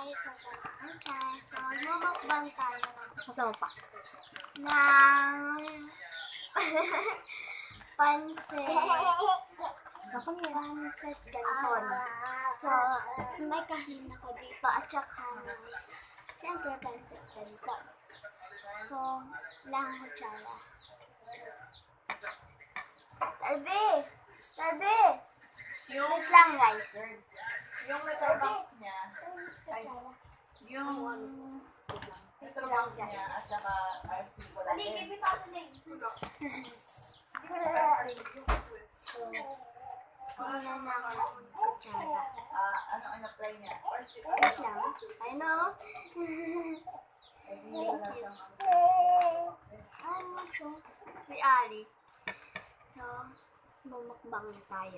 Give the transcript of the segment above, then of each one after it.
guys, so magmumukbang tayo Kasama pa. ng pancit canton. So, may kanin ako dito at saka syempre pancit canton. So, lang kutsara. Tabi! Wait lang guys. Yung natatak niya, yung natatak niya at saka RC wala din. So, wala na ako ng kutsara. Ano ang apply niya? Wait lang. I know. So, si Ali. So, bumukbang tayo.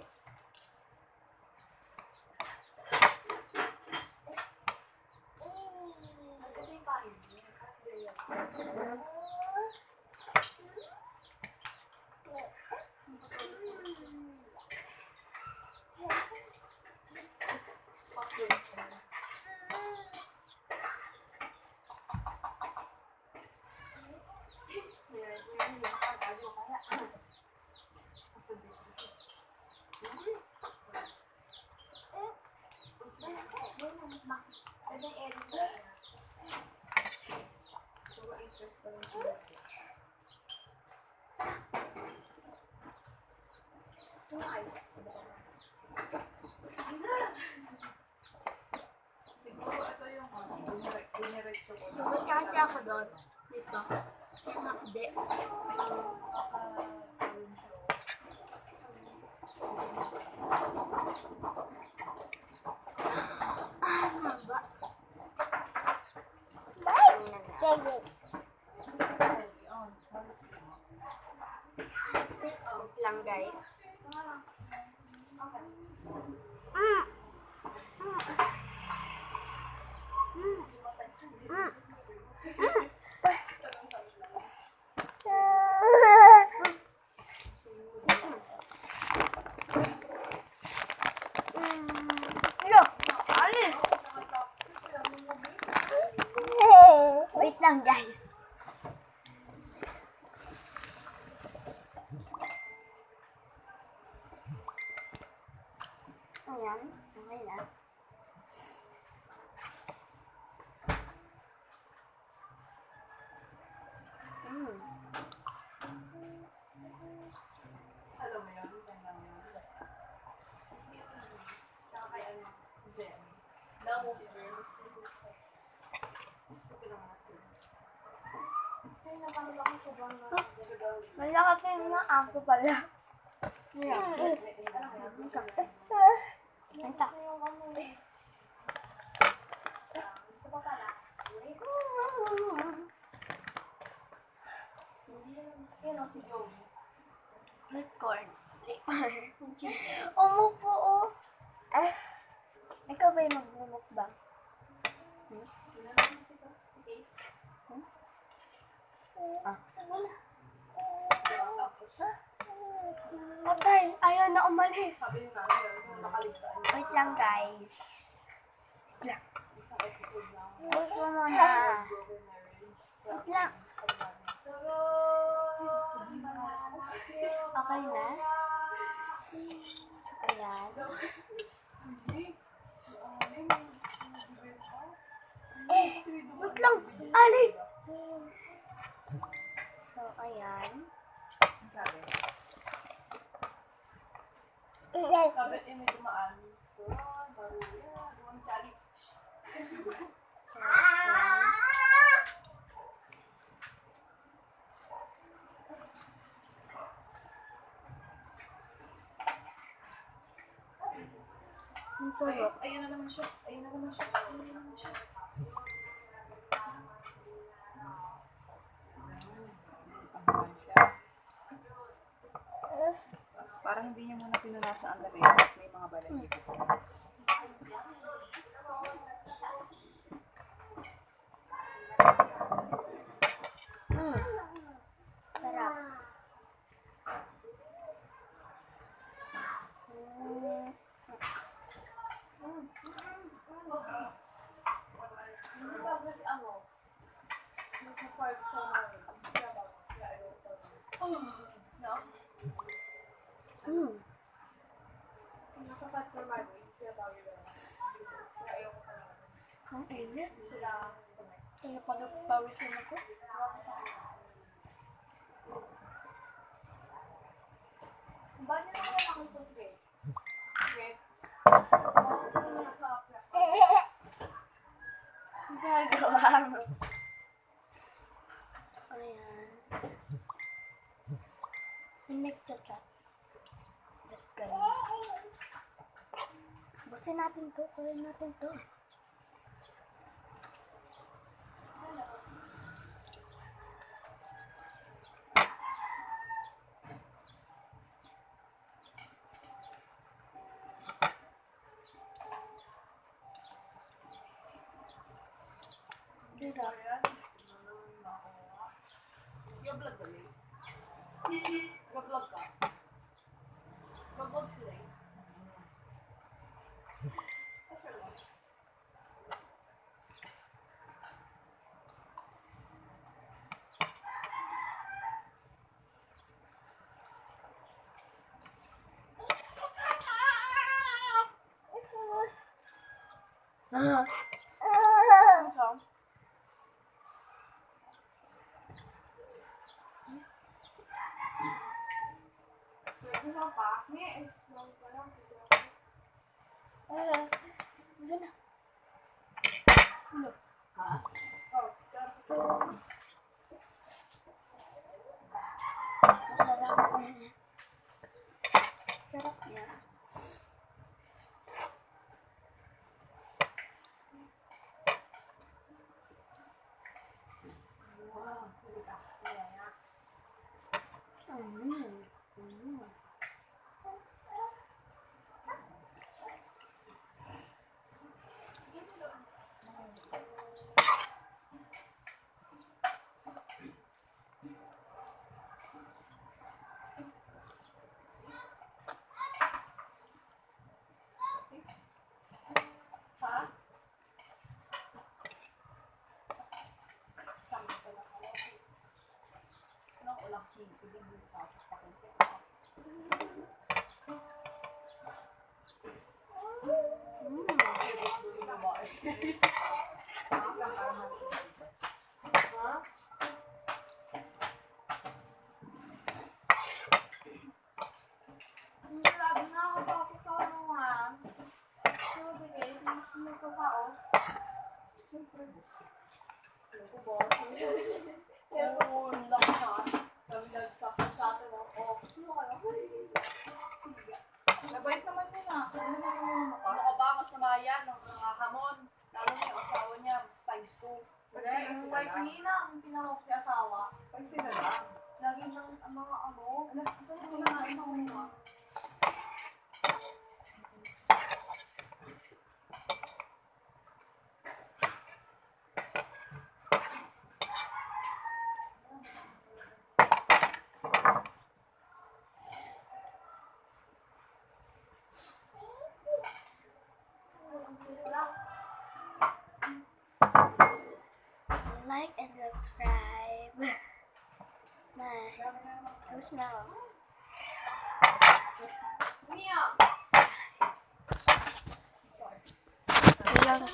Sugot kasi ako doon. Dito. Hindi. Haba. Wait lang guys. Wait lang guys. Ayan, okay na. Alam mo yun? Saka kay ano? Zen. Damo si Zen. Wala ka kayo na ako pala. Ito. Yan o si Joey. Record. Umupo oh. Ikaw ba yung magmumukbang? Patay, ayaw na umalis. Sabi yung namin, nakaligtaan. Wait lang guys. Wait lang. Isang episode lang. Pause mo muna. Broken marriage. Wait lang. Okay na? Ayan. Wait lang. Ali! So, ayan. Sabi. Ayan. Sabi, may dumaan. Baruya. Dumaan si Ali. So, ayan. Ang sarap. Ayun na naman siya. Ayun na naman siya. Ayun na naman siya. Parang hindi niya muna pinunasa ang labi at may mga balay dito. Sarap. fight ko na rin. Kaya ba? Kaya ayaw ko talaga. No? Kung nasa fight ko na rin, kaya ba yun? Kaya ayaw ko talaga. Ang init. Sila, Kaya pala pawisin ako. ba niya naman ako ito, okay? Okay? Ang gagawa mo. Ayan. Yung nagchat-chat. Ba't ganun? Busin natin to. Kunin natin to. Diba? Yung vlog ba yun? Mag-vlog ka? Mag-vlog sila eh. Yun na. Ano? So, masarap. Sarap niya. Nabait naman yun ah. Ano ka ba? Masama yan ng mga hamon. Lalo na yung asawa niya, times 2. Kasi yung wife niya ang pinamok niya asawa. Ay, sila lang. Lagi ng mga ano. Ito na kinakain ng mga. Like and subscribe. Bye. Tapos na ako. Mia! Ilang